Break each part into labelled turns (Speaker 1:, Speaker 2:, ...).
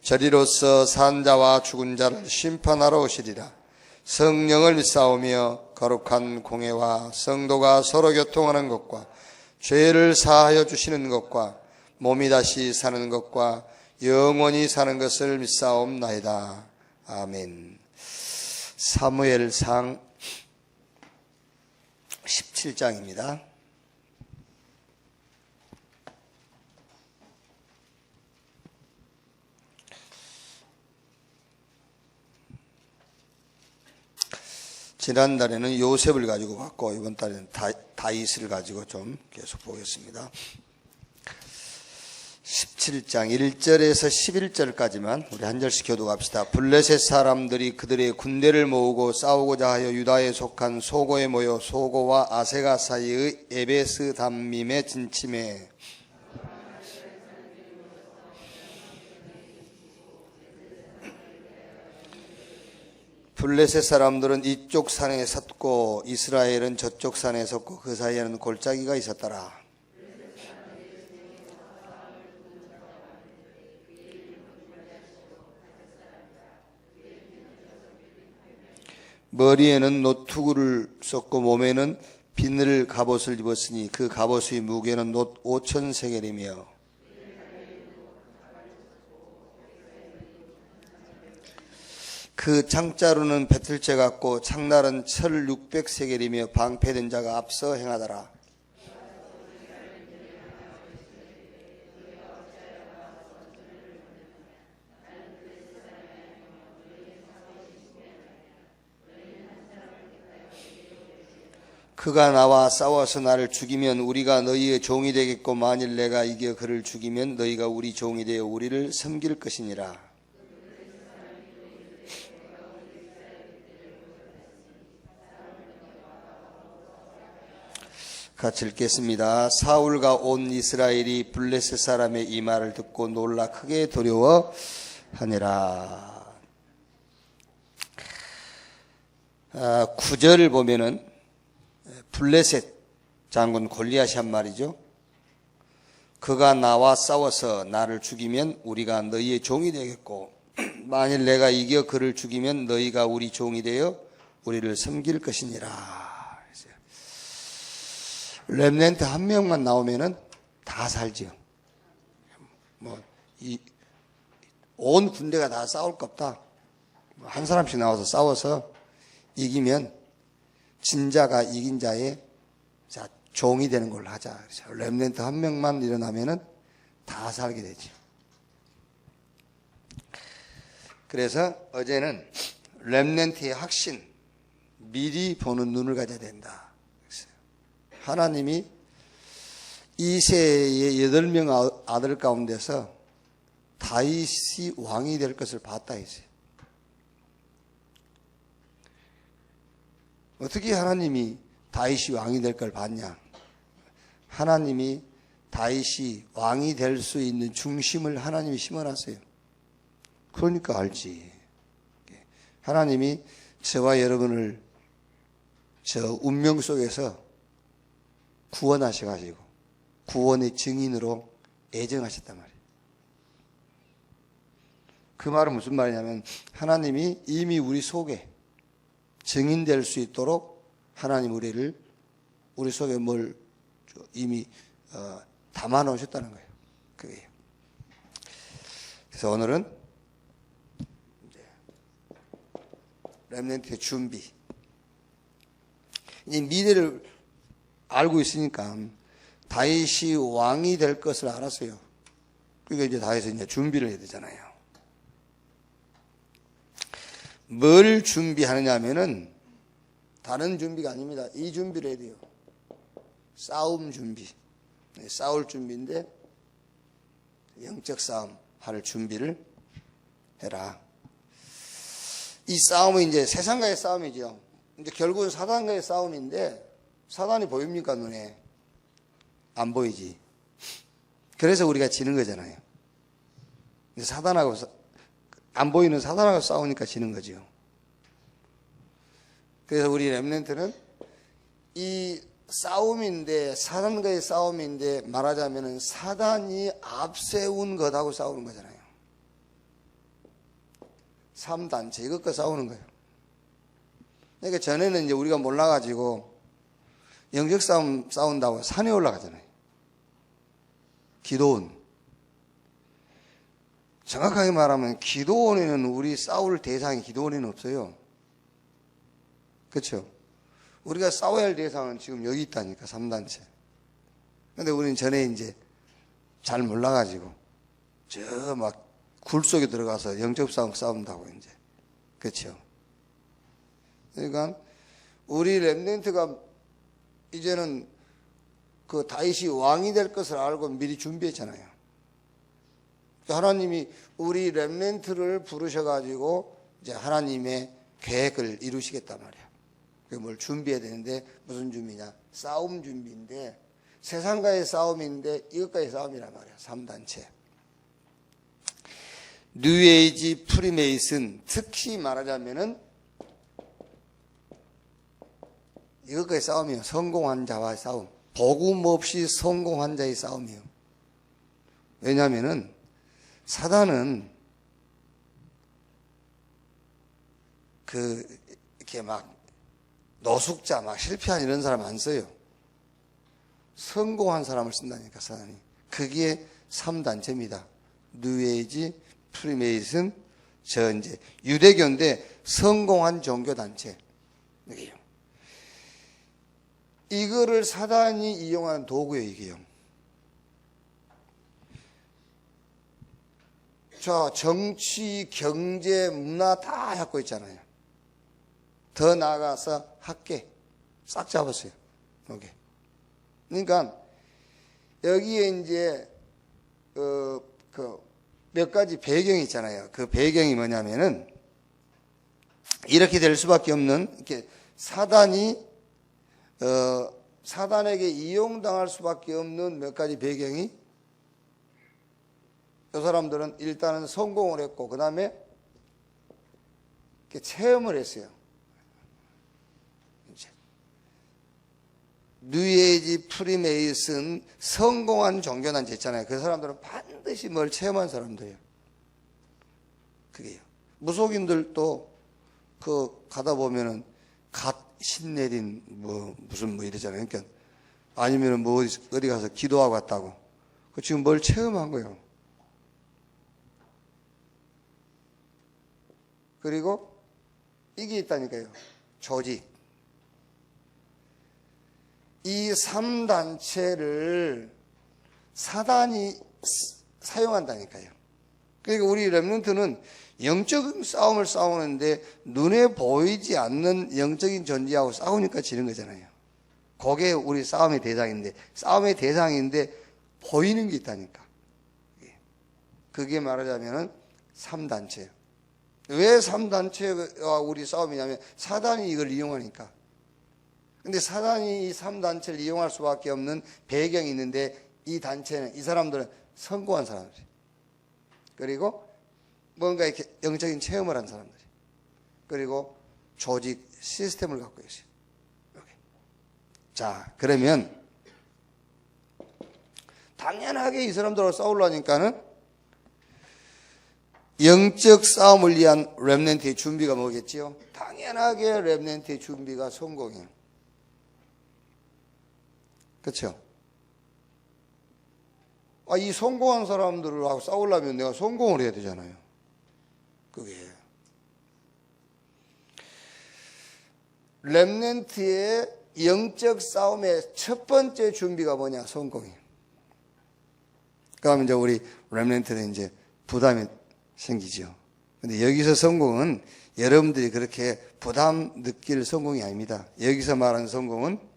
Speaker 1: 저리로서 산자와 죽은 자를 심판하러 오시리라. 성령을 믿사오며 거룩한 공회와 성도가 서로 교통하는 것과 죄를 사하여 주시는 것과 몸이 다시 사는 것과 영원히 사는 것을 믿사옵나이다. 아멘. 사무엘상 17장입니다. 지난달에는 요셉을 가지고 봤고 이번 달에는 다윗을 가지고 좀 계속 보겠습니다. 17장 1절에서 11절까지만 우리 한 절씩 교독합시다. 블레셋 사람들이 그들의 군대를 모으고 싸우고자 하여 유다에 속한 소고에 모여 소고와 아세가 사이의 에베스 담밈에 진침해 블레셋 사람들은 이쪽 산에 섰고 이스라엘은 저쪽 산에 섰고 그 사이에는 골짜기가 있었더라. 머리에는 노투구를 썼고 몸에는 비늘 갑옷을 입었으니 그 갑옷의 무게는 놋 5,000세겔이며 그 창자루는 배틀째 같고 창날은 철 600세겔이며 방패된 자가 앞서 행하더라. 그가 나와 싸워서 나를 죽이면 우리가 너희의 종이 되겠고 만일 내가 이겨 그를 죽이면 너희가 우리 종이 되어 우리를 섬길 것이니라. 같이 읽겠습니다. 사울과 온 이스라엘이 블레셋 사람의 이 말을 듣고 놀라 크게 두려워하니라. 9절을 보면은 블레셋 장군 골리앗이 한 말이죠. 그가 나와 싸워서 나를 죽이면 우리가 너희의 종이 되겠고 만일 내가 이겨 그를 죽이면 너희가 우리 종이 되어 우리를 섬길 것이니라. 렘넌트 한 명만 나오면은 다 살지요. 온 군대가 다 싸울 것 없다. 한 사람씩 나와서 싸워서 이기면 진자가 이긴 자의 종이 되는 걸로 하자. 렘넌트 한 명만 일어나면은 다 살게 되죠. 그래서 어제는 렘넌트의 확신, 미리 보는 눈을 가져야 된다. 하나님이 이새의 8명 아들 가운데서 다윗이 왕이 될 것을 봤다 했어요. 어떻게 하나님이 다윗이 왕이 될 걸 봤냐? 하나님이 다윗이 왕이 될 수 있는 중심을 하나님이 심어놨어요. 그러니까 알지. 하나님이 저와 여러분을 저 운명 속에서 구원하셔가지고 구원의 증인으로 애정하셨단 말이에요. 그 말은 무슨 말이냐면 하나님이 이미 우리 속에 증인될 수 있도록 하나님 우리 속에 뭘 이미 담아 놓으셨다는 거예요. 그게. 그래서 오늘은 렘넌트의 준비. 이 미래를 알고 있으니까 다윗이 왕이 될 것을 알았어요. 그러니까 이제 다윗은 이제 준비를 해야 되잖아요. 뭘 준비하느냐 하면은 다른 준비가 아닙니다. 이 준비를 해야 돼요. 싸움 준비. 싸울 준비인데 영적 싸움 할 준비를 해라. 이 싸움은 이제 세상과의 싸움이죠. 이제 결국은 사단과의 싸움인데 사단이 보입니까 눈에? 안 보이지. 그래서 우리가 지는 거잖아요. 사단하고 안 보이는 사단하고 싸우니까 지는 거죠. 그래서 우리 렘넌트는 이 싸움인데 사단과의 싸움인데 말하자면 사단이 앞세운 것하고 싸우는 거잖아요. 3단체 이것과 싸우는 거예요. 그러니까 전에는 이제 우리가 몰라가지고 영적 싸움 싸운다고 산에 올라가잖아요. 기도원. 정확하게 말하면 기도원에는 우리 싸울 대상이 기도원에는 없어요. 그렇죠? 우리가 싸워야 할 대상은 지금 여기 있다니까 3단체. 근데 우리는 전에 이제 잘 몰라가지고 저 막 굴 속에 들어가서 영적 싸움 싸운다고 이제. 그렇죠? 그러니까 우리 렘넌트가 이제는 그 다윗이 왕이 될 것을 알고 미리 준비했잖아요. 하나님이 우리 렘넌트를 부르셔가지고 이제 하나님의 계획을 이루시겠단 말이야. 그게 뭘 준비해야 되는데 무슨 준비냐? 싸움 준비인데 세상과의 싸움인데 이것과의 싸움이란 말이야. 3단체. 뉴에이지 프리메이슨 특히 말하자면은 이것과의 싸움이에요. 성공한 자와의 싸움. 복음 없이 성공한 자의 싸움이에요. 왜냐하면은 사단은 이렇게 막 노숙자, 막 실패한 이런 사람 안 써요. 성공한 사람을 쓴다니까, 사단이. 그게 3단체입니다. 뉴에이지, 프리메이슨, 이제 유대교인데 성공한 종교단체. 이게요. 이거를 사단이 이용하는 도구예요, 이게요. 자, 정치, 경제, 문화 다 갖고 있잖아요. 더 나아가서 학계 싹 잡았어요. 여기. 그러니까 여기에 이제 몇 가지 배경이 있잖아요. 그 배경이 뭐냐면은 이렇게 될 수밖에 없는 이렇게 사단에게 이용당할 수밖에 없는 몇 가지 배경이 이 사람들은 일단은 성공을 했고 그 다음에 체험을 했어요. 뉴에이지 프리메이슨 성공한 종교단체 있잖아요. 그 사람들은 반드시 뭘 체험한 사람들이에요. 그게요. 무속인들도 가다 보면은 갓 신내린 무슨 이러잖아요. 그러니까 아니면은 어디 가서 기도하고 왔다고. 지금 뭘 체험한 거예요. 그리고 이게 있다니까요. 조직. 이 3단체를 사단이 사용한다니까요. 그러니까 우리 렘넌트는 영적인 싸움을 싸우는데 눈에 보이지 않는 영적인 존재하고 싸우니까 지는 거잖아요. 그게 우리 싸움의 대상인데 보이는 게 있다니까. 그게 말하자면 3단체예요. 왜 3단체와 우리 싸움이냐면 사단이 이걸 이용하니까. 근데 사단이 이 3단체를 이용할 수밖에 없는 배경이 있는데 이 단체는, 이 사람들은 성공한 사람들이. 그리고 뭔가 이렇게 영적인 체험을 한 사람들이. 그리고 조직, 시스템을 갖고 있어요. 여기. 자, 그러면 당연하게 이 사람들하고 싸우려니까는 영적 싸움을 위한 렘넌트의 준비가 뭐겠지요? 당연하게 렘넌트의 준비가 성공이에요. 그렇죠? 이 성공한 사람들하고 싸우려면 내가 성공을 해야 되잖아요. 그게 렘넌트의 영적 싸움의 첫 번째 준비가 뭐냐? 성공이에요. 그러면 이제 우리 렘넌트는 이제 부담이 생기죠. 근데 여기서 성공은 여러분들이 그렇게 부담 느낄 성공이 아닙니다. 여기서 말하는 성공은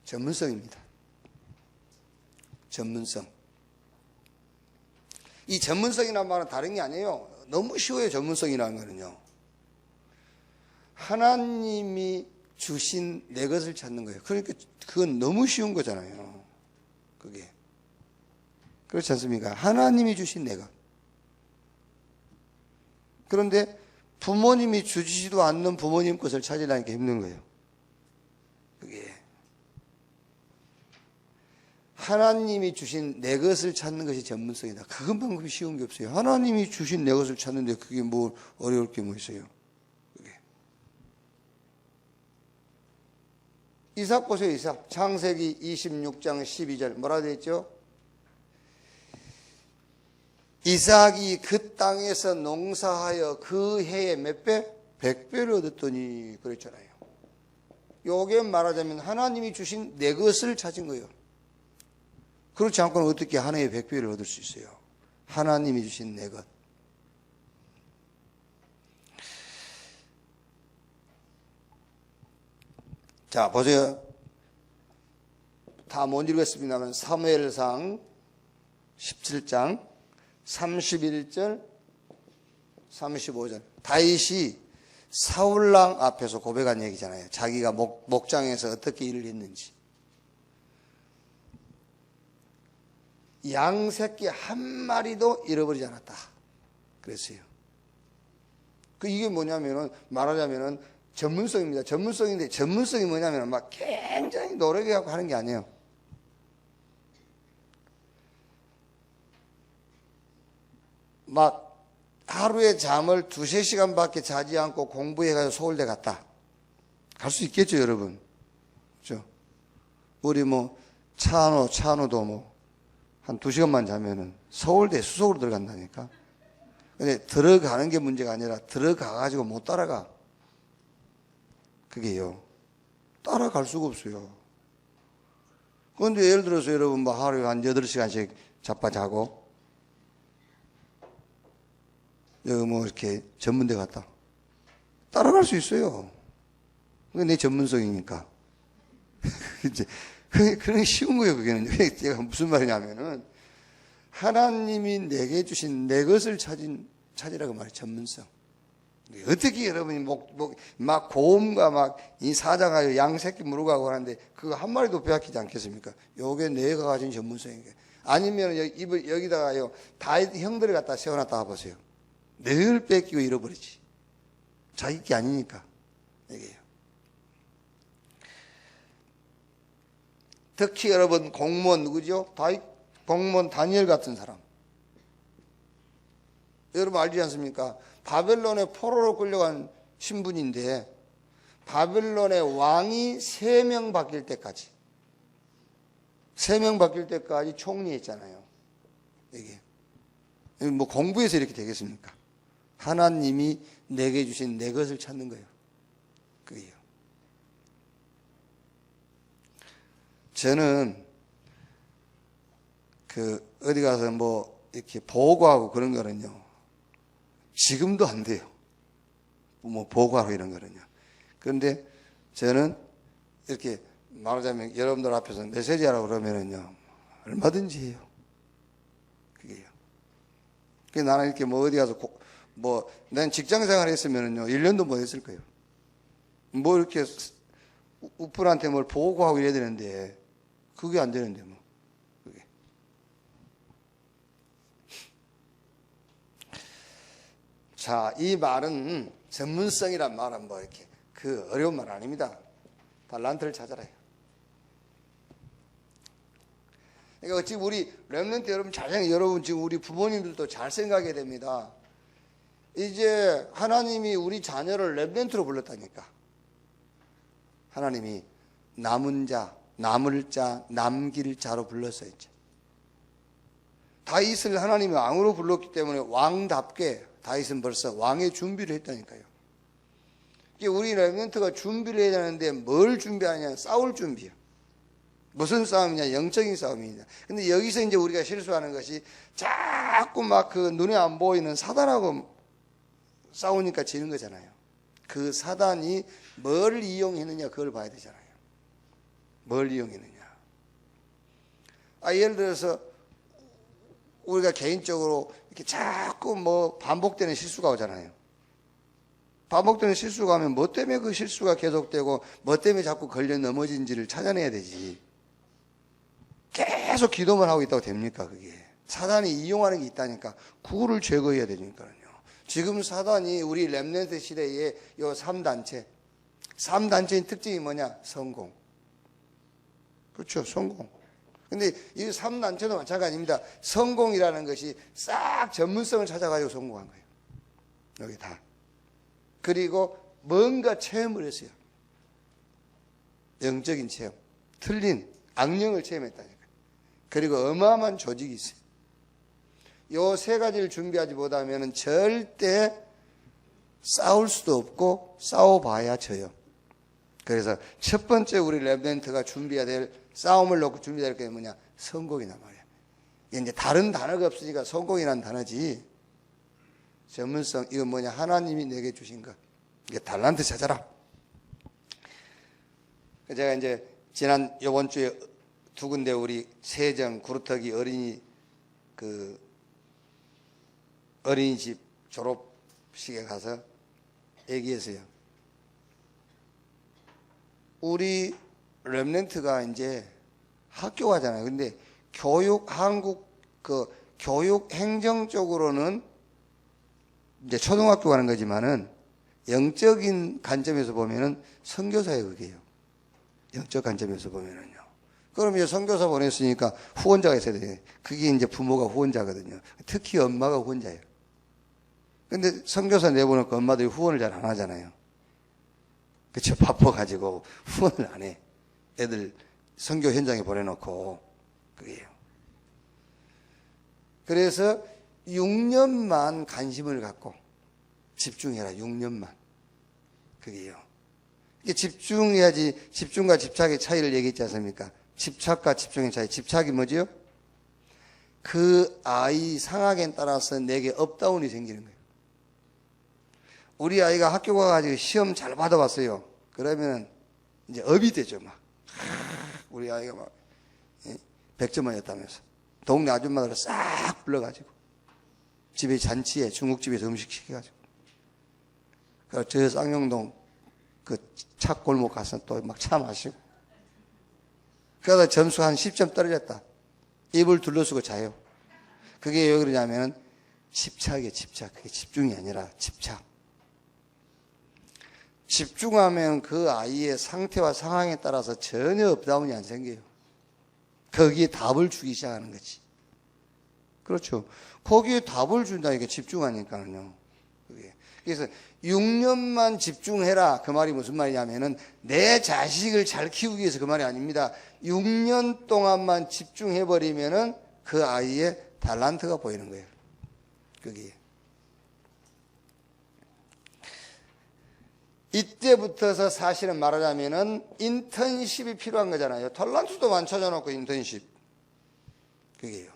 Speaker 1: 전문성입니다. 전문성. 이 전문성이라는 말은 다른 게 아니에요. 너무 쉬워요. 전문성이라는 거는요. 하나님이 주신 내 것을 찾는 거예요. 그러니까 그건 너무 쉬운 거잖아요. 그게. 그렇지 않습니까? 하나님이 주신 내 것. 그런데 부모님이 주시지도 않는 부모님 것을 찾으려니까 힘든 거예요. 그게. 하나님이 주신 내 것을 찾는 것이 전문성이다. 그것만큼 쉬운 게 없어요. 하나님이 주신 내 것을 찾는데 그게 뭐 어려울 게 뭐 있어요. 그게. 이삭 보세요. 이삭. 창세기 26장 12절 뭐라 되어 있죠? 이삭이 그 땅에서 농사하여 그 해에 몇 배? 100배를 얻었더니 그랬잖아요. 요게 말하자면 하나님이 주신 내 것을 찾은 거예요. 그렇지 않고는 어떻게 한 해에 100배를 얻을 수 있어요? 하나님이 주신 내 것. 자, 보세요. 다 못 읽었습니다만 사무엘상 17장 31절 35절 다윗이 사울왕 앞에서 고백한 얘기잖아요. 자기가 목장에서 어떻게 일을 했는지. 양 새끼 한 마리도 잃어버리지 않았다 그랬어요. 이게 뭐냐면은 말하자면은 전문성입니다. 전문성인데 전문성이 뭐냐면 막 굉장히 노력해갖고 하는 게 아니에요. 막 하루에 잠을 2-3시간밖에 자지 않고 공부해가지고 서울대 갔다. 갈 수 있겠죠, 여러분? 그렇죠? 우리 뭐 차은우도 뭐 한 2시간만 자면은 서울대 수석으로 들어간다니까. 근데 들어가는 게 문제가 아니라 들어가가지고 못 따라가. 그게요. 따라갈 수가 없어요. 그런데 예를 들어서 여러분 뭐 하루에 한 8시간씩 자빠 자고 여기 뭐 이렇게 전문대 갔다. 따라갈 수 있어요. 그게 내 전문성이니까. 이제 그런 게 쉬운 거예요, 그게는. 제가 무슨 말이냐면은 하나님이 내게 주신 내 것을 찾으라고 말해요, 전문성. 어떻게 여러분이 막 고음과 막 이 사자가 양 새끼 물어가고 하는데 그거 한 마리도 빼앗기지 않겠습니까? 요게 내가 가진 전문성인 거예요. 아니면 여기다가요, 다윗 형들을 갖다 세워놨다 보세요. 늘 뺏기고 잃어버리지. 자기 게 아니니까. 이게요. 특히 여러분 공무원 누구죠? 공무원 다니엘 같은 사람. 여러분 알지 않습니까? 바벨론의 포로로 끌려간 신분인데 바벨론의 왕이 3명 바뀔 때까지 3명 바뀔 때까지 총리했잖아요. 이게 뭐 공부해서 이렇게 되겠습니까? 하나님이 내게 주신 내 것을 찾는 거예요. 그게요. 저는 어디 가서 뭐 이렇게 보고하고 그런 거는요, 지금도 안 돼요. 뭐 보고하고 이런 거는요. 그런데 저는 이렇게 말하자면 여러분들 앞에서 메시지 하라고 그러면은요, 얼마든지 해요. 그게요. 그래서 나는 이렇게 뭐 어디 가서 난 직장 생활 했으면은요, 1년도 못 했을 거예요. 뭐 이렇게 우플한테 뭘 보고하고 이래야 되는데, 그게 안 되는데, 뭐. 그게. 자, 이 말은 전문성이란 말은 뭐 이렇게 어려운 말 아닙니다. 달란트를 찾아라요. 그러니까 지금 우리 렘넌트 여러분 지금 우리 부모님들도 잘 생각해야 됩니다. 이제 하나님이 우리 자녀를 렘넌트로 불렀다니까. 하나님이 남은 자, 남을 자, 남길 자로 불렀어요. 이제. 다윗을 하나님이 왕으로 불렀기 때문에 왕답게 다윗은 벌써 왕의 준비를 했다니까요. 우리 렘넌트가 준비를 해야 되는데 뭘 준비하냐? 싸울 준비요. 무슨 싸움이냐? 영적인 싸움이냐. 근데 여기서 이제 우리가 실수하는 것이 자꾸 막 눈에 안 보이는 사단하고 싸우니까 지는 거잖아요. 그 사단이 뭘 이용했느냐 그걸 봐야 되잖아요. 뭘 이용했느냐. 예를 들어서 우리가 개인적으로 이렇게 자꾸 뭐 반복되는 실수가 오잖아요. 반복되는 실수가 오면 뭐 때문에 그 실수가 계속되고 뭐 때문에 자꾸 걸려 넘어진지를 찾아내야 되지. 계속 기도만 하고 있다고 됩니까? 그게 사단이 이용하는 게 있다니까. 그거를 제거해야 되니까요. 지금 사단이 우리 렘넌트 시대의 요 3단체의 특징이 뭐냐? 성공. 그렇죠, 성공. 근데 이 3단체도 마찬가지입니다. 성공이라는 것이 싹 전문성을 찾아가지고 성공한 거예요. 여기 다. 그리고 뭔가 체험을 했어요. 영적인 체험. 틀린 악령을 체험했다니까요. 그리고 어마어마한 조직이 있어요. 요 세 가지를 준비하지 못하면 절대 싸울 수도 없고 싸워봐야 져요. 그래서 첫 번째 우리 랩런트가 준비해야 될, 싸움을 놓고 준비해야 될 게 뭐냐? 성공이란 말이야. 이제 다른 단어가 없으니까 성공이라는 단어지. 전문성, 이건 뭐냐? 하나님이 내게 주신 것. 이게 달란트 찾아라. 제가 이제 요번 주에 두 군데 우리 세정, 구루터기 어린이집 졸업식에 가서 얘기했어요. 우리 랩런트가 이제 학교 가잖아요. 근데 한국 교육 행정 쪽으로는 이제 초등학교 가는 거지만은 영적인 관점에서 보면은 선교사예요, 그게요. 영적 관점에서 보면은요. 그럼 이제 선교사 보냈으니까 후원자가 있어야 돼요. 그게 이제 부모가 후원자거든요. 특히 엄마가 후원자예요. 근데 선교사 내보니까 엄마들이 후원을 잘 안 하잖아요. 그쵸? 바빠가지고 후원을 안 해. 애들 선교 현장에 보내놓고. 그게요. 그래서 6년만 관심을 갖고 집중해라. 6년만. 그게요. 이게 집중해야지. 집중과 집착의 차이를 얘기했지 않습니까? 집착과 집중의 차이. 집착이 뭐지요? 그 아이 상황에 따라서 내게 업다운이 생기는 거예요. 우리 아이가 학교 가가지고 시험 잘 받아봤어요. 그러면 이제 업이 되죠, 막. 우리 아이가 막 100점 맞았다면서. 동네 아줌마들을 싹 불러가지고 집에 잔치에 중국집에서 음식 시켜가지고. 그래서 저 쌍용동 그 차 골목 가서 또 막 차 마시고. 그러다 점수 한 10점 떨어졌다. 입을 둘러쓰고 자요. 그게 왜 그러냐면 집착이에요, 집착. 그게 집중이 아니라 집착. 집중하면 그 아이의 상태와 상황에 따라서 전혀 업다운이 안 생겨요. 거기에 답을 주기 시작하는 거지. 그렇죠. 거기에 답을 준다니까 집중하니까요. 그래서 6년만 집중해라. 그 말이 무슨 말이냐면은 내 자식을 잘 키우기 위해서 그 말이 아닙니다. 6년 동안만 집중해버리면은 그 아이의 달란트가 보이는 거예요. 그게. 이때부터서 사실은 말하자면은 인턴십이 필요한 거잖아요. 탤런트도 많이 찾아놓고 인턴십. 그게요.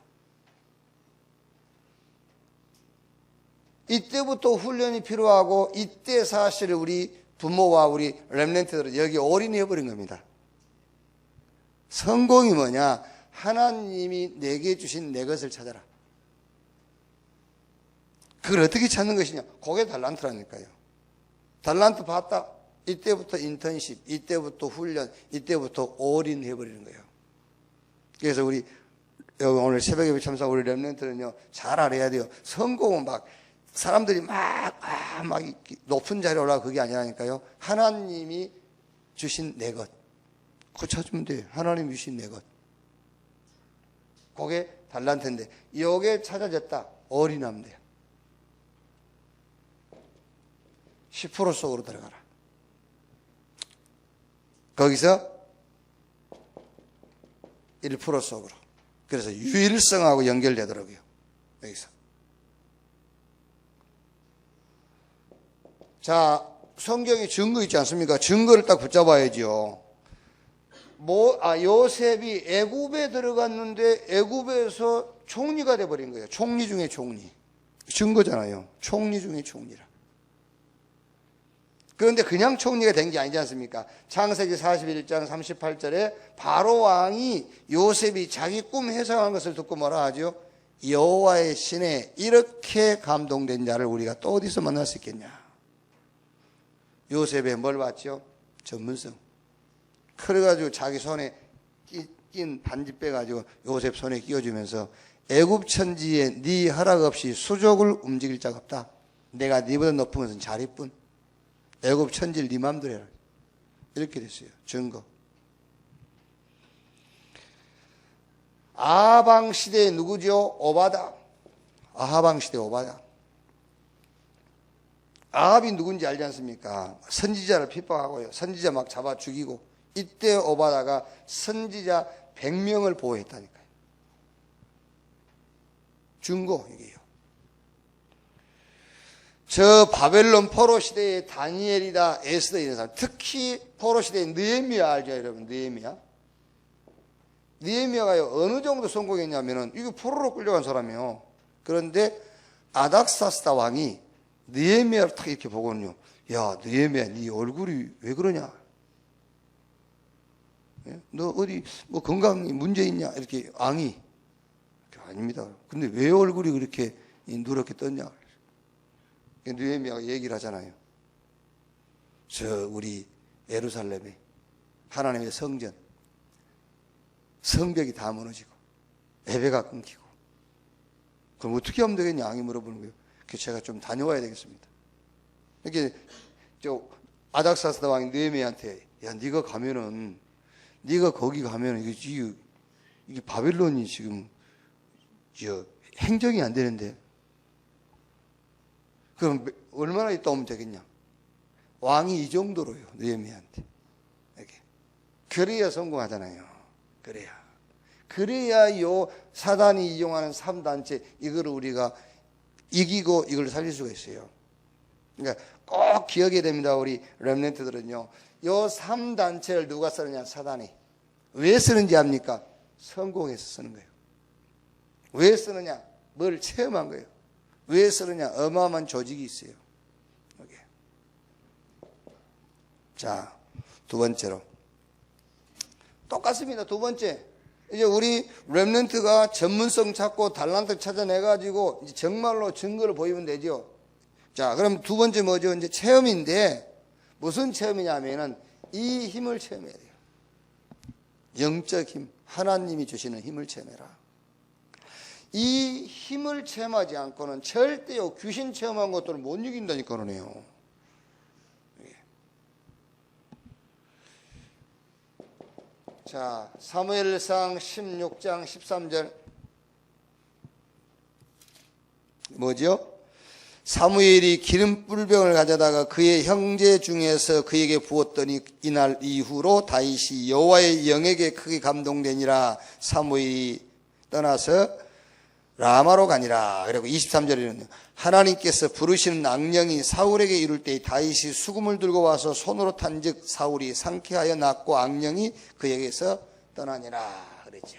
Speaker 1: 이때부터 훈련이 필요하고 이때 사실 우리 부모와 우리 랩런트들은 여기 올인해버린 겁니다. 성공이 뭐냐? 하나님이 내게 주신 내 것을 찾아라. 그걸 어떻게 찾는 것이냐? 그게 달란트라니까요. 달란트 봤다. 이때부터 인턴십, 이때부터 훈련, 이때부터 올인해버리는 거예요. 그래서 우리 여기 오늘 새벽 예배 참사 우리 랩런트는요 잘 알아야 돼요. 성공은 막 사람들이 막 높은 자리에 올라가 그게 아니라니까요. 하나님이 주신 내 것. 그거 찾으면 돼요. 하나님이 주신 내 것. 그게 달란트인데 이게 찾아졌다. 올인하면 돼요. 10% 속으로 들어가라. 거기서 1% 속으로. 그래서 유일성하고 연결되더라고요. 여기서. 자, 성경에 증거 있지 않습니까? 증거를 딱 붙잡아야지요. 요셉이 애굽에 들어갔는데 애굽에서 총리가 돼버린 거예요. 총리 중에 총리. 증거잖아요. 총리 중에 총리라. 그런데 그냥 총리가 된 게 아니지 않습니까? 창세기 41장 38절에 바로 왕이 요셉이 자기 꿈 해석한 것을 듣고 뭐라 하죠? 여호와의 신에 이렇게 감동된 자를 우리가 또 어디서 만날 수 있겠냐? 요셉에 뭘 봤죠? 전문성. 그래가지고 자기 손에 낀 반지 빼가지고 요셉 손에 끼워주면서 애굽 천지에 네 허락 없이 수족을 움직일 자가 없다. 내가 네보다 높은 것은 자리뿐. 애굽 천지를 네 맘대로 해라. 이렇게 됐어요. 증거. 아방 시대의 누구죠? 오바다. 아하방 시대 오바다. 아합이 누군지 알지 않습니까? 선지자를 핍박하고요. 선지자 막 잡아 죽이고. 이때 오바다가 선지자 100명을 보호했다니까요. 중고 이게요. 저 바벨론 포로 시대의 다니엘이다, 에스더 이런 사람, 특히 포로 시대의 느헤미야 알죠, 여러분? 느헤미야가요 어느 정도 성공했냐면은 이거 포로로 끌려간 사람이에요. 그런데 아닥사스다 왕이 느헤미야를 딱 이렇게 보고는요, 야 느헤미야, 네 얼굴이 왜 그러냐? 너 어디 뭐 건강이 문제 있냐? 이렇게 왕이. 아닙니다. 근데 왜 얼굴이 그렇게 누렇게 떴냐? 느헤미야가 얘기를 하잖아요. 저 우리 예루살렘에 하나님의 성전, 성벽이 다 무너지고 예배가 끊기고, 그럼 어떻게 하면 되겠냐? 왕이 물어보는 거예요. 그래서 제가 좀 다녀와야 되겠습니다. 이렇게 저 아닥사스다 왕이 느헤미야한테, 야 네가 가면은, 네가 거기 가면은 이게 바벨론이 지금 행정이 안 되는데, 그럼 얼마나 있다 오면 되겠냐? 왕이 이 정도로요, 느헤미야한테. 이렇게. 그래야 성공하잖아요. 그래야 요 사단이 이용하는 3단체, 이거를 우리가 이기고 이걸 살릴 수가 있어요. 그러니까 꼭 기억해야 됩니다. 우리 렘넌트들은요. 요 3단체를 누가 쓰느냐? 사단이. 왜 쓰는지 압니까? 성공해서 쓰는 거예요. 왜 쓰느냐? 뭘 체험한 거예요. 왜 쓰느냐? 어마어마한 조직이 있어요. 여기. 자, 두 번째로. 똑같습니다. 두 번째. 이제 우리 렘넌트가 전문성 찾고 달란트 찾아내가지고 이제 정말로 증거를 보이면 되죠. 자, 그럼 두 번째 뭐죠? 이제 체험인데, 무슨 체험이냐면은 이 힘을 체험해야 돼요. 영적 힘. 하나님이 주시는 힘을 체험해라. 이 힘을 체험하지 않고는 절대요, 귀신 체험한 것들은 못 이긴다니까 그러네요. 자, 사무엘상 16장 13절. 뭐죠? 사무엘이 기름 뿔병을 가져다가 그의 형제 중에서 그에게 부었더니 이날 이후로 다윗이 여호와의 영에게 크게 감동되니라. 사무엘이 떠나서 라마로 가니라. 그리고 23절에는 하나님께서 부르시는 악령이 사울에게 이룰 때 다윗이 수금을 들고 와서 손으로 탄즉 사울이 상쾌하여 낫고 악령이 그에게서 떠나니라 그랬죠.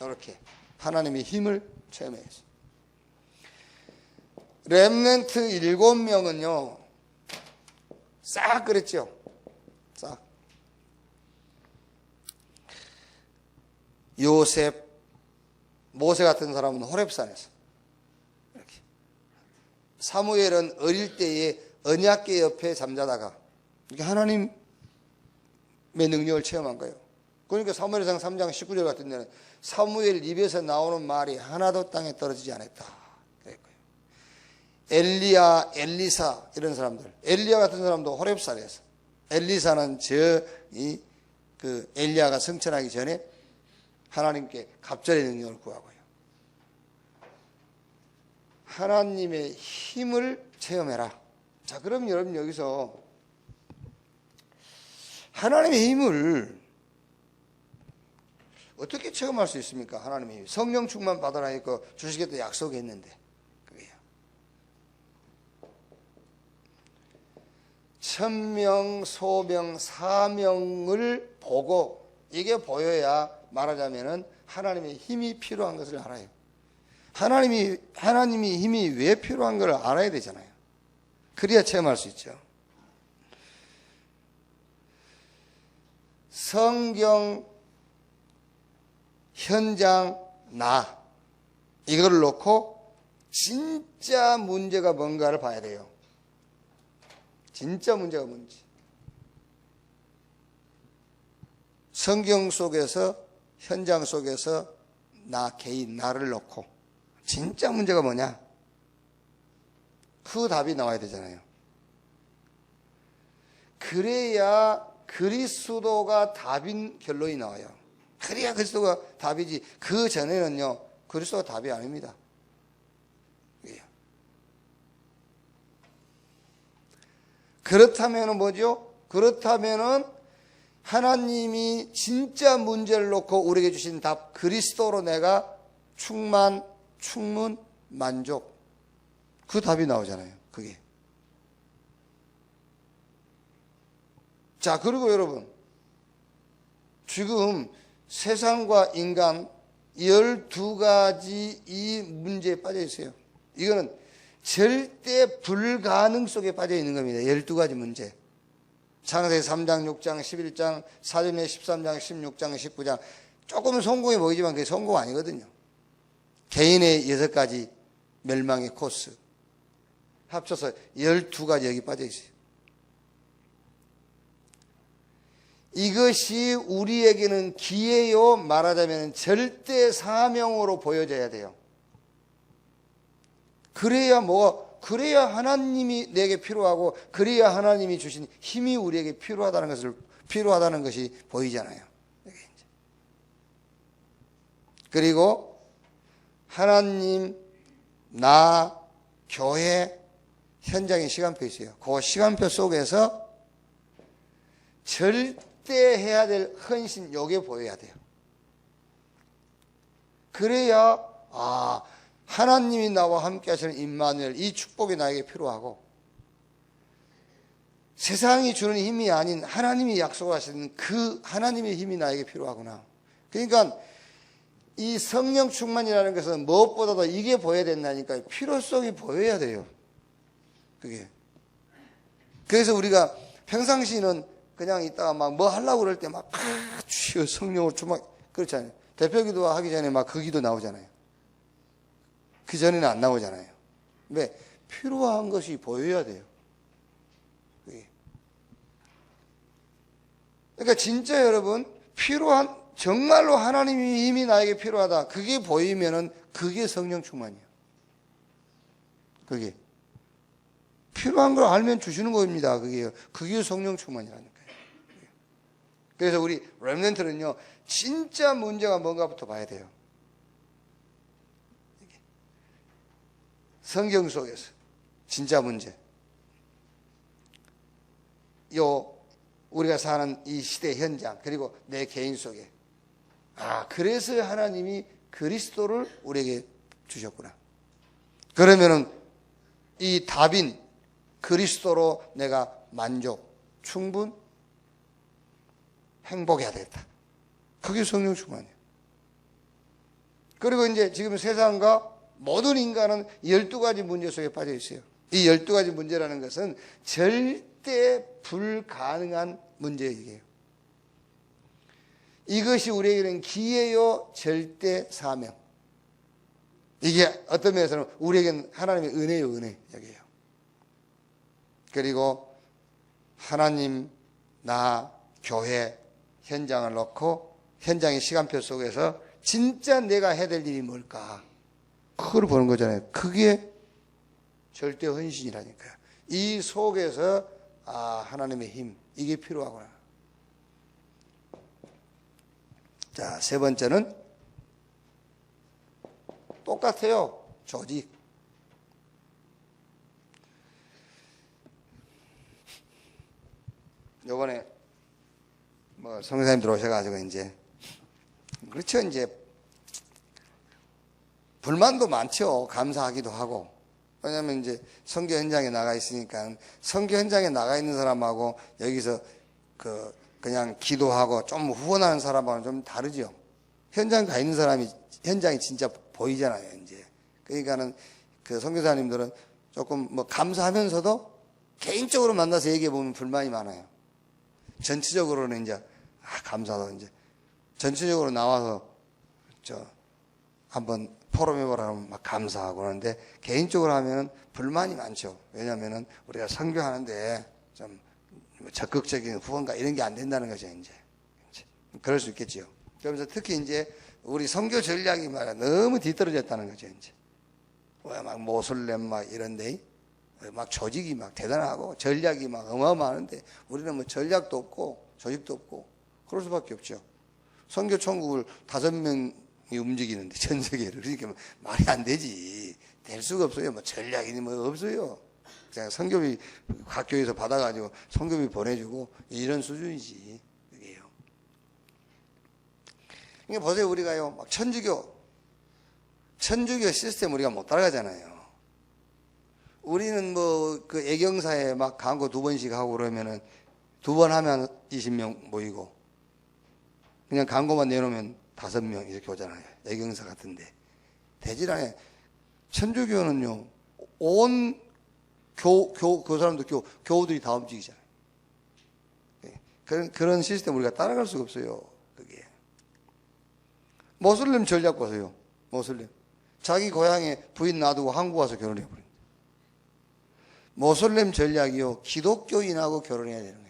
Speaker 1: 이렇게 하나님의 힘을 체험했어요. 렘넌트 7명은요 싹 그랬죠. 싹. 요셉, 모세 같은 사람은 호렙산에서 이렇게. 사무엘은 어릴 때에 언약궤 옆에 잠자다가 이렇게 하나님의 능력을 체험한 거예요. 그러니까 사무엘상 3장 19절 같은 데는 사무엘 입에서 나오는 말이 하나도 땅에 떨어지지 않았다. 그랬고요. 엘리야, 엘리사 이런 사람들, 엘리야 같은 사람도 호렙산에서, 엘리사는 엘리야가 승천하기 전에 하나님께 갑절의 능력을 구하고요. 하나님의 힘을 체험해라. 자, 그럼 여러분 여기서 하나님의 힘을 어떻게 체험할 수 있습니까? 하나님의 힘. 성령 충만 받아라니까 주시겠다 약속했는데. 그게요. 1000명, 소명, 사명을 보고 이게 보여야 말하자면은 하나님의 힘이 필요한 것을 알아요. 하나님이 힘이 왜 필요한 걸 알아야 되잖아요. 그래야 체험할 수 있죠. 성경, 현장, 나 이걸 놓고 진짜 문제가 뭔가를 봐야 돼요. 진짜 문제가 뭔지. 성경 속에서, 현장 속에서 나 개인, 나를 놓고 진짜 문제가 뭐냐? 그 답이 나와야 되잖아요. 그래야 그리스도가 답인 결론이 나와요. 그래야 그리스도가 답이지. 그 전에는요, 그리스도가 답이 아닙니다. 그렇다면 뭐죠? 그렇다면은 하나님이 진짜 문제를 놓고 우리에게 주신 답, 그리스도로 내가 충만, 충문, 만족. 그 답이 나오잖아요. 그게. 자, 그리고 여러분, 지금 세상과 인간 12가지 이 문제에 빠져 있어요. 이거는 절대 불가능 속에 빠져 있는 겁니다. 12가지 문제. 창세기 3장, 6장, 11장, 사도행전 13장, 16장, 19장. 조금은 성공해 보이지만 그게 성공 아니거든요. 개인의 6가지 멸망의 코스. 합쳐서 12가지 여기 빠져 있어요. 이것이 우리에게는 기회요, 말하자면 절대 사명으로 보여져야 돼요. 그래야 하나님이 내게 필요하고, 그래야 하나님이 주신 힘이 우리에게 필요하다는 것이 보이잖아요. 그리고 하나님, 나, 교회, 현장의 시간표 있어요. 그 시간표 속에서 절대 해야 될 헌신, 요게 보여야 돼요. 그래야 하나님이 나와 함께 하시는 임마누엘, 이 축복이 나에게 필요하고, 세상이 주는 힘이 아닌 하나님이 약속하시는 그 하나님의 힘이 나에게 필요하구나. 그러니까 이 성령 충만이라는 것은 무엇보다도 이게 보여야 된다니까요. 필요성이 보여야 돼요. 그게. 그래서 우리가 평상시는 그냥 있다가 막 뭐 하려고 그럴 때 막 주여 성령을 좀 그렇잖아요. 대표기도 하기 전에 막 그 기도 나오잖아요. 그 전에는 안 나오잖아요. 왜? 필요한 것이 보여야 돼요. 그러니까 진짜 여러분, 정말로 하나님의 힘이 나에게 필요하다. 그게 보이면은 그게 성령 충만이에요. 그게. 필요한 걸 알면 주시는 겁니다. 그게 성령 충만이라니까요. 그래서 우리 렘넌트는요, 진짜 문제가 뭔가부터 봐야 돼요. 성경 속에서 진짜 문제. 우리가 사는 이 시대 현장, 그리고 내 개인 속에. 그래서 하나님이 그리스도를 우리에게 주셨구나. 그러면은 이 답인 그리스도로 내가 만족, 충분, 행복해야 되겠다. 그게 성령 충만이에요. 그리고 이제 지금 세상과 모든 인간은 12가지 문제 속에 빠져 있어요. 이 12가지 문제라는 것은 절대 불가능한 문제예요. 이것이 우리에게는 기회요, 절대 사명. 이게 어떤 면에서는 우리에게는 하나님의 은혜요, 은혜. 여기에요. 그리고 하나님, 나, 교회, 현장을 놓고 현장의 시간표 속에서 진짜 내가 해야 될 일이 뭘까? 그걸 보는 거잖아요. 그게 절대 헌신이라니까요. 이 속에서 하나님의 힘, 이게 필요하구나. 자, 세 번째는 똑같아요. 조직. 요번에 성교사님 들어오셔가지고 그렇죠. 불만도 많죠. 감사하기도 하고. 왜냐면 선교 현장에 나가 있으니까, 선교 현장에 나가 있는 사람하고 여기서 그냥 기도하고 좀 후원하는 사람하고는 좀 다르죠. 현장 가 있는 사람이 현장이 진짜 보이잖아요, 그러니까는 선교사님들은 조금 감사하면서도 개인적으로 만나서 얘기해 보면 불만이 많아요. 전체적으로는 감사도 전체적으로 나와서 한번 포럼해보라 하면 막 감사하고 하는데, 개인적으로 하면은 불만이 많죠. 왜냐면은 우리가 선교하는데 좀 적극적인 후원가 이런 게 안 된다는 거죠, 그럴 수 있겠죠. 그러면서 특히 우리 선교 전략이 너무 뒤떨어졌다는 거죠, 막 모슬렘 막 이런데, 막 조직이 막 대단하고 전략이 막 어마어마한데 우리는 전략도 없고 조직도 없고 그럴 수밖에 없죠. 선교 천국을 5명이 움직이는데 전 세계를. 그러니까 말이 안 되지. 될 수가 없어요. 뭐 전략이니 뭐 없어요. 그냥 선교비 각 교회에서 받아가지고 선교비 보내주고 이런 수준이지. 그게요. 그러니까 보세요. 우리가요, 막 천주교 시스템 우리가 못 따라가잖아요. 우리는 뭐 그 애경사에 막 광고 2번씩 하고 그러면은 2번 하면 20명 모이고 그냥 광고만 내놓으면 5명 이렇게 오잖아요. 애경사 같은데. 되질 않아요. 천주교는요, 온 그 사람도 교우들이 다 움직이잖아요. 그런 시스템 우리가 따라갈 수가 없어요. 그게. 모슬림 전략 보세요. 모슬림. 자기 고향에 부인 놔두고 한국 와서 결혼해버립니다. 모슬림 전략이요, 기독교인하고 결혼해야 되는 거예요.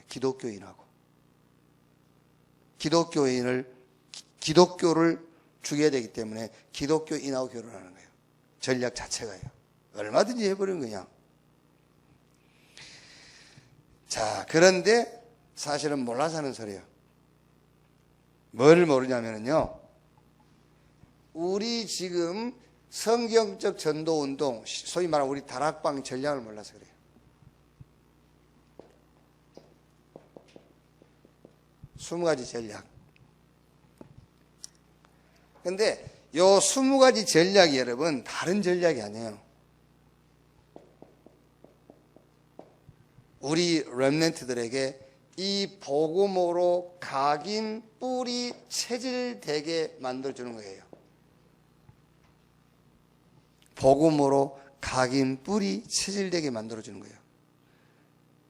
Speaker 1: 기독교를 죽여야 되기 때문에 기독교인하고 결혼하는 거예요. 전략 자체가요. 얼마든지 해버린 거냐. 자, 그런데 사실은 몰라서 하는 소리예요. 뭘 모르냐면요, 우리 지금 성경적 전도운동, 소위 말하는 우리 다락방 전략을 몰라서 그래요. 20가지 전략. 근데 요 20가지 전략이 여러분 다른 전략이 아니에요. 우리 렘넌트들에게 이 복음으로 각인 뿌리 체질되게 만들어주는 거예요. 복음으로 각인 뿌리 체질되게 만들어주는 거예요.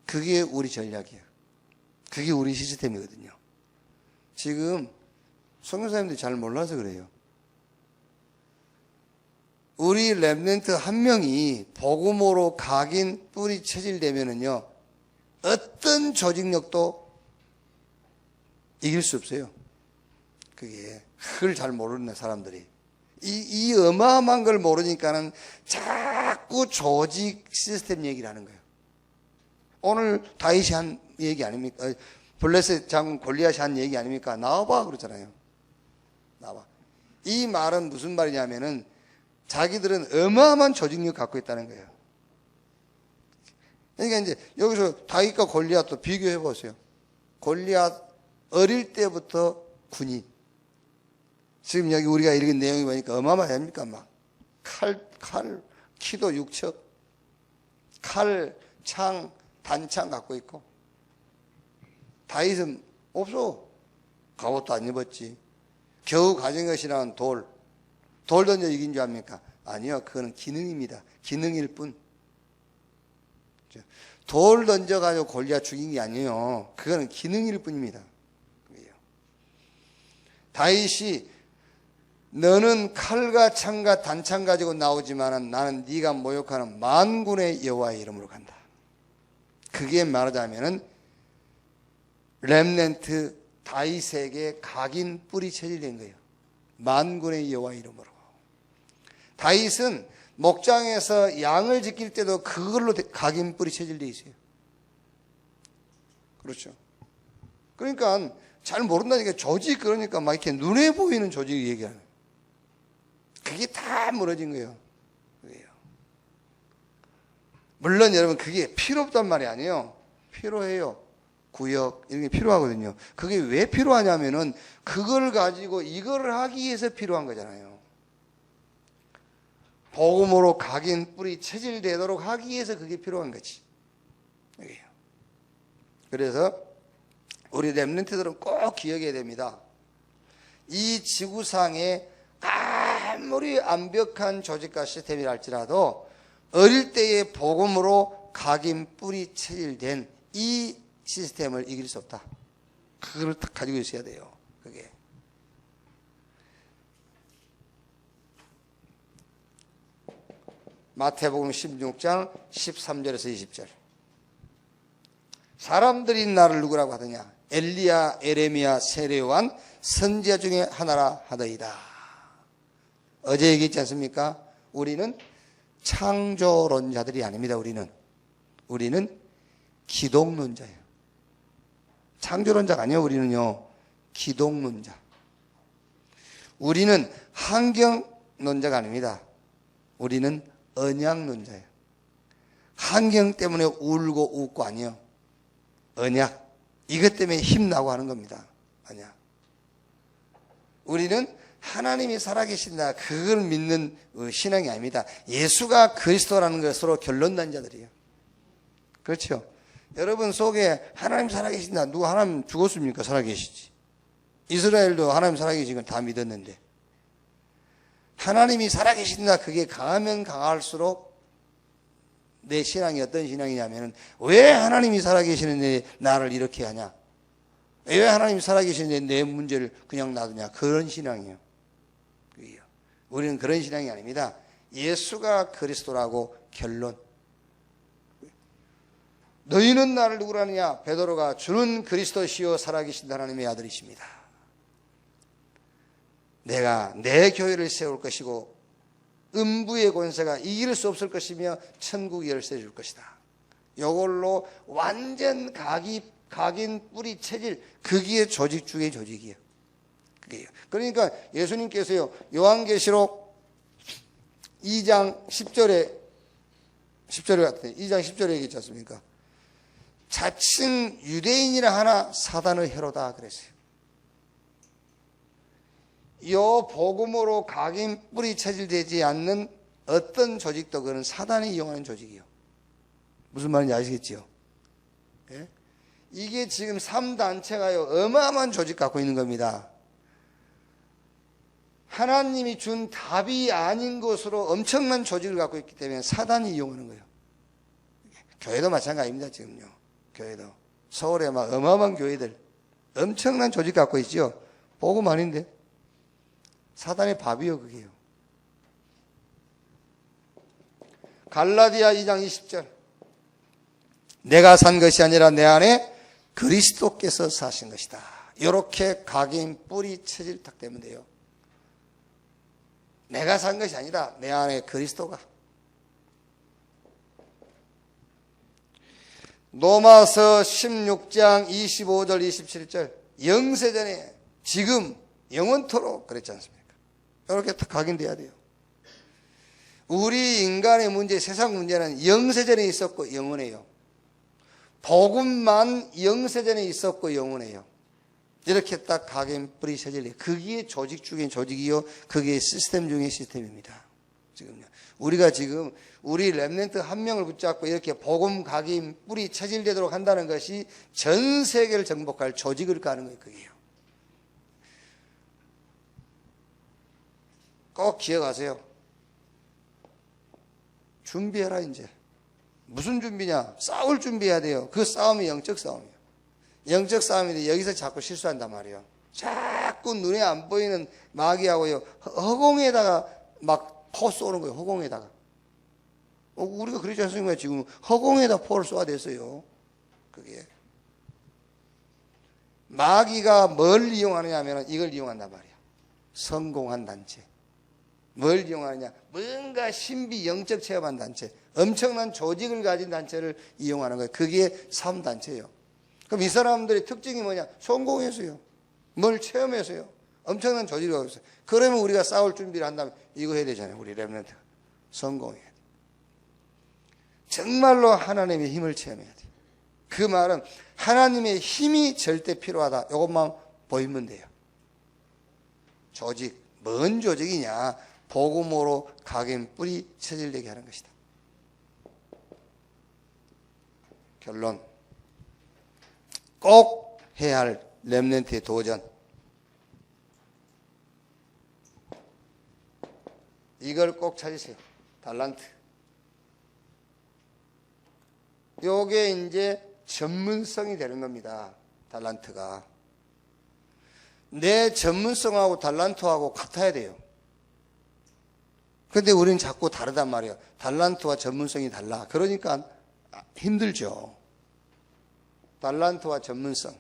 Speaker 1: 그게 우리 전략이에요. 그게 우리 시스템이거든요. 지금 선교사님들이 잘 몰라서 그래요. 우리 렘넌트 한 명이 복음으로 각인 뿌리 체질되면은요, 어떤 조직력도 이길 수 없어요. 그게 그걸 잘 모르는 사람들이 이 어마어마한 걸 모르니까는 자꾸 조직 시스템 얘기를 하는 거예요. 오늘 다윗이 한 얘기 아닙니까? 블레셋 장군 골리앗이 한 얘기 아닙니까? 나와봐 그러잖아요. 나와. 이 말은 무슨 말이냐면은 자기들은 어마어마한 조직력 갖고 있다는 거예요. 그러니까 이제 여기서 다윗과 골리앗도 비교해 보세요. 골리앗 어릴 때부터 군인. 지금 여기 우리가 읽은 내용이 보니까 어마어마합니까? 막 칼, 키도 6척, 칼, 창, 단창 갖고 있고. 다윗은 없어. 갑옷도 안 입었지. 겨우 가진 것이란 돌 던져 이긴 줄 압니까? 아니요, 그거는 기능입니다. 기능일 뿐. 돌 던져가지고 골리앗 죽인 게 아니에요. 그거는 기능일 뿐입니다. 다윗이 너는 칼과 창과 단창 가지고 나오지만 나는 네가 모욕하는 만군의 여호와의 이름으로 간다. 그게 말하자면은 렘넌트 다윗에게 각인 뿌리 체질된 거예요. 만군의 여호와의 이름으로. 다윗은 목장에서 양을 지킬 때도 그걸로 각인 뿌리 체질되어 있어요. 그렇죠. 그러니까 잘 모른다니까 조직, 그러니까 막 이렇게 눈에 보이는 조직 얘기하는. 그게 다 무너진 거예요. 그게요. 물론 여러분 그게 필요 없단 말이 아니에요. 필요해요. 구역 이런 게 필요하거든요. 그게 왜 필요하냐면은 그걸 가지고 이거를 하기 위해서 필요한 거잖아요. 복음으로 각인 뿌리 체질되도록 하기 위해서 그게 필요한 거지. 여기요. 그래서 우리 렘넌트들은 꼭 기억해야 됩니다. 이 지구상에 아무리 완벽한 조직과 시스템이라 할지라도 어릴 때의 복음으로 각인 뿌리 체질된 이 시스템을 이길 수 없다. 그걸 딱 가지고 있어야 돼요. 그게. 마태복음 16장 13절에서 20절. 사람들이 나를 누구라고 하더냐? 엘리야, 에레미야, 세례요한 선지자 중에 하나라 하더이다. 어제 얘기했지 않습니까? 우리는 창조론자들이 아닙니다. 우리는 기독론자예요. 창조론자가 아니에요. 우리는요, 기독론자. 우리는 환경론자가 아닙니다. 우리는 언약론자예요. 환경 때문에 울고 웃고 아니요. 언약. 이것 때문에 힘나고 하는 겁니다. 언약. 우리는 하나님이 살아계신다. 그걸 믿는 신앙이 아닙니다. 예수가 그리스도라는 것으로 결론난 자들이에요. 그렇죠? 여러분 속에 하나님 살아계신다. 누가 하나님 죽었습니까? 살아계시지. 이스라엘도 하나님 살아계신 걸 다 믿었는데. 하나님이 살아계신다. 그게 강하면 강할수록 내 신앙이 어떤 신앙이냐면, 왜 하나님이 살아계시는데 나를 이렇게 하냐? 왜 하나님이 살아계시는데 내 문제를 그냥 놔두냐? 그런 신앙이에요. 우리는 그런 신앙이 아닙니다. 예수가 그리스도라고 결론. 너희는 나를 누구라 하느냐? 베드로가 주는 그리스도시요 살아계신 하나님의 아들이십니다. 내가 내 교회를 세울 것이고 음부의 권세가 이길 수 없을 것이며 천국 열쇠 줄 것이다. 이걸로 완전 각인 뿌리 체질, 그게 조직 중의 조직이에요. 그게요. 그러니까 예수님께서요, 요한계시록 2장 10절에 같은데 2장 10절에 얘기했지 않습니까? 자칭 유대인이라 하나 사단의 혀로다 그랬어요. 요 복음으로 각인 뿌리 체질되지 않는 어떤 조직도 그는 사단이 이용하는 조직이요. 무슨 말인지 아시겠지요? 예? 이게 지금 3단체가요 어마어마한 조직 갖고 있는 겁니다. 하나님이 준 답이 아닌 것으로 엄청난 조직을 갖고 있기 때문에 사단이 이용하는 거예요. 교회도 마찬가지입니다. 지금요. 교회도 서울에 막 어마어마한 교회들 엄청난 조직 갖고 있죠. 복음 아닌데 사단의 밥이요 그게요. 갈라디아 2장 20절 내가 산 것이 아니라 내 안에 그리스도께서 사신 것이다. 이렇게 각인 뿌리 체질 딱 되면 돼요. 내가 산 것이 아니라 내 안에 그리스도가. 로마서 16장 25절 27절 영세전에 지금 영원토록 그랬지 않습니까? 이렇게 딱 각인돼야 돼요. 우리 인간의 문제, 세상 문제는 영세전에 있었고 영원해요. 복음만 영세전에 있었고 영원해요. 이렇게 딱 각인 뿌리 체질이에요. 그게 조직 중에 조직이요. 그게 시스템 중에 시스템입니다. 지금요. 우리가 지금 우리 렘넌트 한 명을 붙잡고 이렇게 복음 각인 뿌리 체질되도록 한다는 것이 전 세계를 정복할 조직을 까는 거예요. 그게요. 꼭 기억하세요. 준비해라 이제. 무슨 준비냐? 싸울 준비해야 돼요. 그 싸움이 영적 싸움이에요. 영적 싸움인데 여기서 자꾸 실수한단 말이에요. 자꾸 눈에 안 보이는 마귀하고요 허공에다가 막 포 쏘는 거예요. 허공에다가. 우리가 그러지 않습니까? 지금 허공에다 포를 쏘아 됐어요. 그게 마귀가 뭘 이용하느냐 하면 이걸 이용한단 말이에요. 성공한 단체. 뭘 이용하느냐? 뭔가 신비 영적 체험한 단체, 엄청난 조직을 가진 단체를 이용하는 거예요. 그게 3단체예요. 그럼 이 사람들의 특징이 뭐냐? 성공해서요. 뭘 체험해서요. 엄청난 조직을 가지고 있어요. 그러면 우리가 싸울 준비를 한다면 이거 해야 되잖아요. 우리 렘넌트 성공해야 돼. 정말로 하나님의 힘을 체험해야 돼. 그 말은 하나님의 힘이 절대 필요하다. 이것만 보이면 돼요. 조직, 뭔 조직이냐? 복음으로 각인 뿌리 체질되게 하는 것이다. 결론. 꼭 해야 할 렘넌트의 도전. 이걸 꼭 찾으세요. 달란트. 요게 이제 전문성이 되는 겁니다. 달란트가. 내 전문성하고 달란트하고 같아야 돼요. 근데 우리는 자꾸 다르단 말이에요. 달란트와 전문성이 달라. 그러니까 힘들죠. 달란트와 전문성.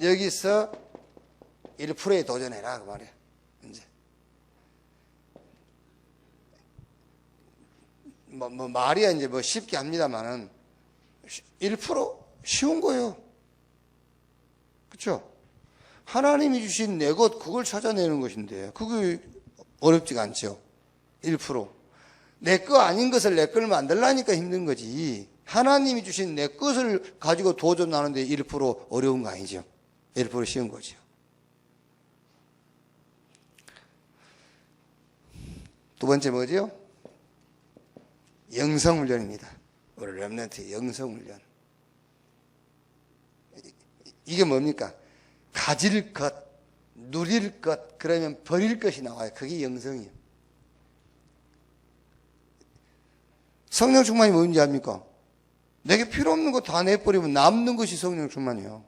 Speaker 1: 여기서 1%에 도전해라. 그 말이에요. 이제. 말이야 이제 쉽게 합니다만은 1% 쉬운 거예요. 그렇죠? 하나님이 주신 내 것, 그걸 찾아내는 것인데 그게 어렵지가 않죠. 1%. 내 거 아닌 것을 내 걸 만들라니까 힘든 거지. 하나님이 주신 내 것을 가지고 도전하는데 1% 어려운 거 아니죠. 1% 쉬운 거죠. 두 번째 뭐죠? 영성훈련입니다. 우리 렘넌트 영성훈련. 이게 뭡니까? 가질 것, 누릴 것, 그러면 버릴 것이 나와요. 그게 영성이에요. 성령 충만이 뭔지 압니까? 내게 필요 없는 거 다 내버리면 남는 것이 성령 충만이에요.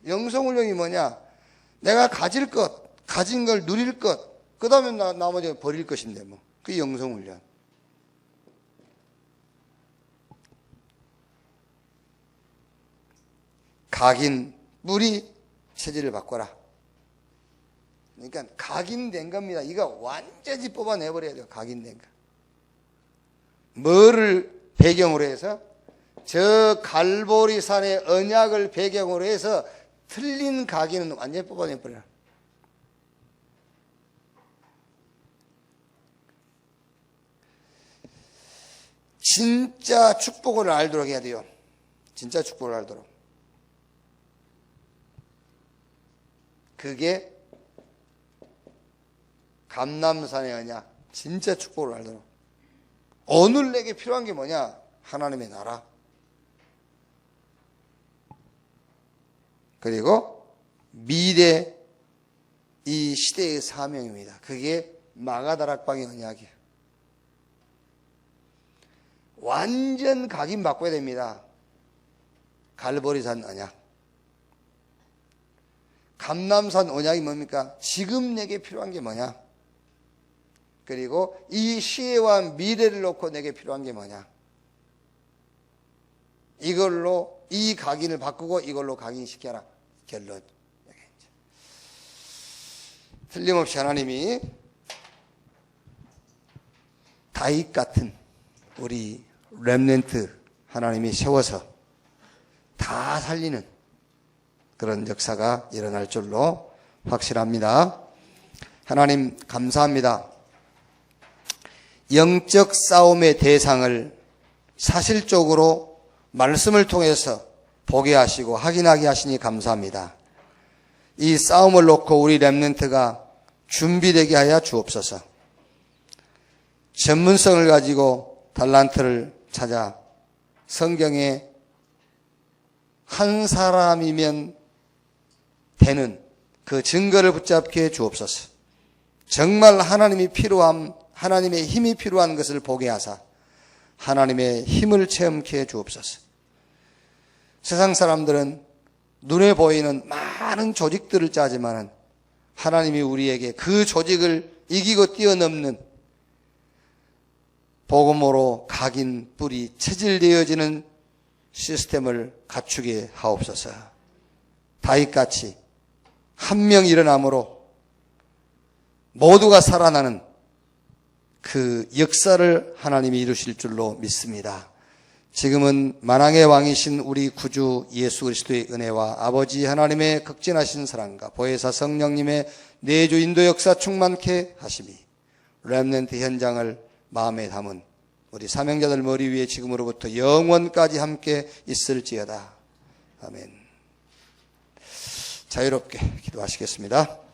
Speaker 1: 영성훈련이 뭐냐? 내가 가질 것, 가진 걸 누릴 것, 그 다음에 나머지 버릴 것인데 뭐. 그게 영성훈련. 각인, 뿌리, 체질을 바꿔라. 그러니까 각인된 겁니다. 이거 완전히 뽑아내버려야 돼요. 각인된 거. 뭐를 배경으로 해서? 저 갈보리산의 언약을 배경으로 해서 틀린 각인은 완전히 뽑아내버려라. 진짜 축복을 알도록 해야 돼요. 진짜 축복을 알도록. 그게 감람산의 언약, 진짜 축복을 알도록. 오늘 내게 필요한 게 뭐냐? 하나님의 나라. 그리고 미래 이 시대의 사명입니다. 그게 마가다락방의 언약이에요. 완전 각인 바꿔야 됩니다. 갈보리산 언약. 감람산 언약이 뭡니까? 지금 내게 필요한 게 뭐냐? 그리고 이 시대와 미래를 놓고 내게 필요한 게 뭐냐? 이걸로 이 각인을 바꾸고 이걸로 각인시켜라. 결론. 틀림없이 하나님이 다윗 같은 우리 렘넌트 하나님이 세워서 다 살리는 그런 역사가 일어날 줄로 확실합니다. 하나님 감사합니다. 영적 싸움의 대상을 사실적으로 말씀을 통해서 보게 하시고 확인하게 하시니 감사합니다. 이 싸움을 놓고 우리 렘넌트가 준비되게 하여 주옵소서. 전문성을 가지고 달란트를 찾아 성경에 한 사람이면 되는 그 증거를 붙잡게 주옵소서. 정말 하나님이 필요함, 하나님의 힘이 필요한 것을 보게 하사 하나님의 힘을 체험케 해 주옵소서. 세상 사람들은 눈에 보이는 많은 조직들을 짜지만은 하나님이 우리에게 그 조직을 이기고 뛰어넘는 복음으로 각인, 뿌리, 체질되어지는 시스템을 갖추게 하옵소서. 다윗같이 한 명 일어남으로 모두가 살아나는 그 역사를 하나님이 이루실 줄로 믿습니다. 지금은 만왕의 왕이신 우리 구주 예수 그리스도의 은혜와 아버지 하나님의 극진하신 사랑과 보혜사 성령님의 내주 인도 역사 충만케 하심이 렘넌트 현장을 마음에 담은 우리 사명자들 머리 위에 지금으로부터 영원까지 함께 있을지어다. 아멘. 자유롭게 기도하시겠습니다.